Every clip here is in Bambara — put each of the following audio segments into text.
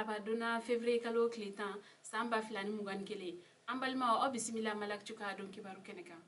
laraba donna février kalo tile 10 san 2021 an balima o bisimila malak cuka don kibaru kɛnɛ kan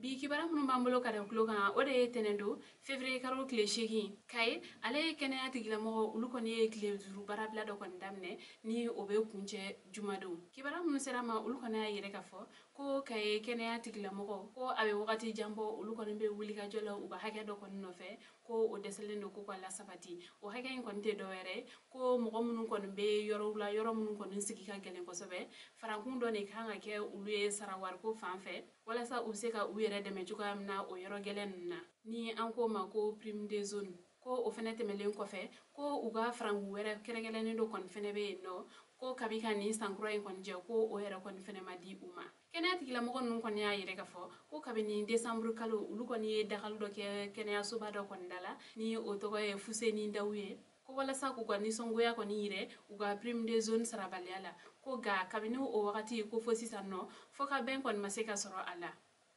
bi kibara minnu b'an bolo ka da kulo kan o de ye tɛnɛn don février kalo tile 8 kaye ale ye kɛnɛya tigilamɔgɔ olu kɔni ye tile 5 barabila dɔ kɔni daminɛ ni o be kuncɛ jumadenw kibara minnu sera ma olu kɔni y'a yɛrɛ ka fɔ ko kaye kɛnɛya tigilamɔgɔ ko a be wagati jan bɔ olu kɔni be wuli ka jɔ la u ka hakɛ dɔ kɔni nɔfɛ ko o dɛsɛlen don ko ka lasabati o hakɛ in kɔni tɛ dɔwɛrɛ ko mɔgɔ minnu kɔni be yɔrɔw la yɔrɔ minnu kɔni sigi ka gɛlɛn kosɛbɛ farankun dɔ de kan ka kɛ olu ye sarawariko fan fɛ walasa u se ka u yɛrɛ dɛmɛ cogoya min na o yɔrɔ gɛlɛn ninnu na ni an ko ma ko prime des zones ko o fɛnɛ tɛmɛlen kɔfɛ ko u ka farangu wɛrɛ kɛrɛnkɛrɛnnen dɔ kɔni fɛnɛ be yen nɔ ko kabi ka nin sankura in kɔni jɛ ko o yɛrɛ kɔni fɛnɛ ma di u ma kɛnɛya tigilamɔgɔ ninnu kɔni y'a yɛrɛ ka fɔ ko kabini décembre kalo olu kɔni ye dagali dɔ kɛ kɛnɛyasoba dɔ kɔni da la ni o tɔgɔ ye Fuseni Dawu ye ko walasa k'u ka nisɔngoya kɔni yirɛ u ka prime des zones sarabaliya la ko ga kabini o wagati ko fo sisan nɔ fo ka bɛn kɔni ma se ka sɔrɔ a la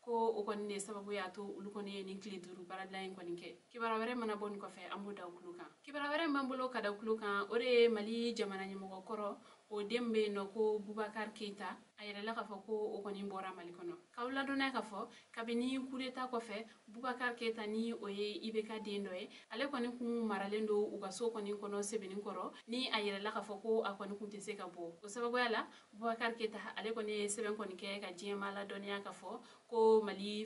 ko o kɔni de sababu y'a to olu kɔni ye nin tile 5 barabila in kɔni kɛ kibara wɛrɛ mana bɔ nin kɔfɛ an b'o da kulo kan kibara wɛrɛ m'an bolo ka da kulo kan o de ye Mali jamana ɲɛmɔgɔ kɔrɔ o den be yen nɔ ko Bubakar Keita a yɛrɛla k'a fɔ ko o kɔni bɔra Mali kɔnɔ k'aw ladɔnya k'a fɔ kabini coup d'état kɔfɛ Bubakar Keita ni o ye IBK den dɔ ye ale kɔni kun maralen don u ka so kɔni kɔnɔ Sebeni kɔrɔ ni a yɛrɛla k'a fɔ ko a kɔni kun tɛ se ka bɔ o sababuya la Bubakar Keita ale kɔni ye sɛbɛn kɔni kɛ ka diɲɛma ladɔnya k'a fɔ ko Mali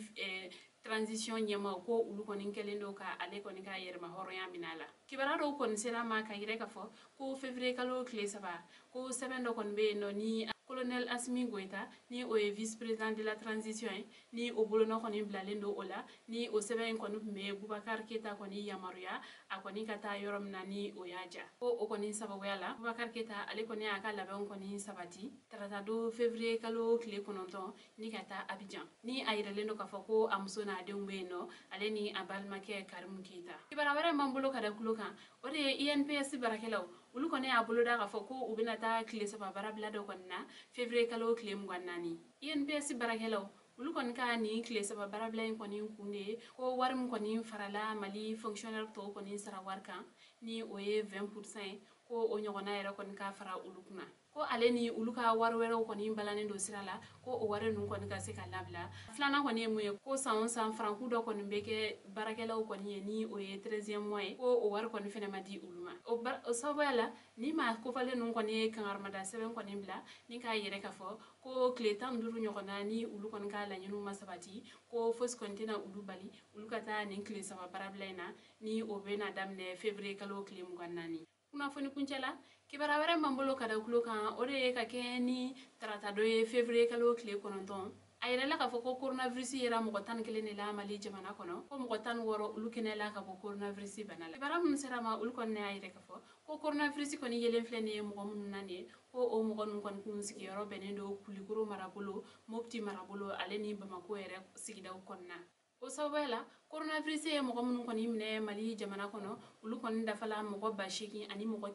transition ɲɛmaw ko olu kɔni kɛlen don ka ale kɔni ka yɛrɛma hɔrɔnya minɛ a la kibara dɔw kɔni sera ma ka yɛrɛ k'a fɔ ko février kalo tile 3 ko sɛbɛn dɔ kɔni be yen nɔ ni colonel Assimi Goïta ni o ye vice-président de la transition ye ni o bolonɔ kɔni bilalen don o la ni o sɛbɛn kɔni tun be Bubakar Keita kɔni yamaruya a kɔni ka taa yɔrɔ min na ni o y'a ja ko o kɔni sababuya la Bubakar Keita ale kɔni y'a ka labɛnw kɔni sabati tarata don février kalo tile 9 ni ka taa Abidjan ni a yirɛlen don k'a fɔ ko a muso n'a denw be yen nɔ ale ni a balimakɛ Karimu Keita kibara wɛrɛ m'an bolo ka da kulo kan o de ye INPS barakɛlaw olu kɔni y'a boloda k'a fɔ ko u bena taa tile 3 barabila dɔ kɔni na février kalo tile 24 INPS barakɛlaw olu kɔni ka nin tile 3 barabila in kɔni kun de ko wari min kɔni farala Mali fonctionnaire tɔw kɔni sara wari kan ni o ye 20% ye ko o ɲɔgɔnna yɛrɛ kɔni ka fara olu kunna ko ale ni olu ka wari wɛrɛw kɔni balanen don sira la ko o wari ninnu kɔni ka se ka labila filanan kɔni ye mun ye ko san o san faranku dɔ kɔni be kɛ barakɛlaw kɔni ye ni o ye 13e mois ye ko o wari kɔni fɛnɛ ma di olu ma o sababuya la ni ma kofalen ninnu kɔni ye kangarumada sɛbɛn kɔni bila ni k'a yɛrɛ ka fɔ ko tile 15 ɲɔgɔnna ni olu kɔni ka laɲiniw ma sabati ko fosi kɔni tɛna olu bali olu ka taa nin tile 3 barabila in na ni o bena daminɛ février kalo tile 24 kunnafoni kuncɛ la kibara wɛrɛ m'an bolo ka da kulo kan o de ye ka kɛ ni tarata dɔ ye février kalo tile 9 a yɛrɛla k'a fɔ ko coronavirus yera mɔgɔ 11 de la Mali jamana kɔnɔ ko mɔgɔ 16 olu kɛnɛyala ka bɔ coronavirus bana la kibara minnu sera ma olu kɔni y'a yɛrɛ k'a fɔ ko coronavirus kɔni yelen filɛ nin ye mɔgɔ minnu na nin ye ko o mɔgɔ ninnu kɔni kun sigiyɔrɔ bɛnnen don Kulikoro marabolo Mopti marabolo ale ni Bamako yɛrɛ sigidaw kɔnɔna o sababuya la coronavirus ye mɔgɔ minnu kɔni minɛ Mali jamana kɔnɔ olu kɔni dafala mɔgɔ 8,000 ani mɔgɔ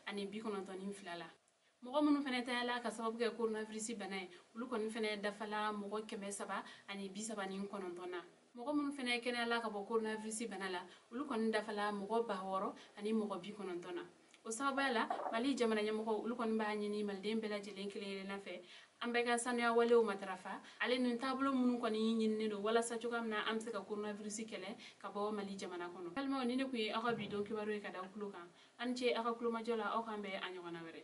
192 la mɔgɔ minnu fɛnɛ tayala ka sababu kɛ coronavirus bana ye olu kɔni fɛnɛ dafala mɔgɔ 339 na mɔgɔ minnu fɛnɛ kɛnɛyala ka bɔ coronavirus bana la olu kɔni dafala mɔgɔ 600 ani mɔgɔ 90 na o sababuya la Mali jamana ɲɛmɔgɔ olu kɔni b'a ɲini maliden bɛɛ lajɛlen kelen-kelenna fɛ an bɛɛ ka sanuya walew matarafa ale nin taabolo minnu kɔni ɲininen don walasa cogoya min na an bɛ se ka coronavirus kɛlɛ ka bɔ Mali jamana kɔnɔ balimaw ni ne kun ye aw ka bi don kibaru ye ka da kulo kan ani ce aw ka kulomajɔ la aw k'an bɛn a ɲɔgɔnna wɛrɛ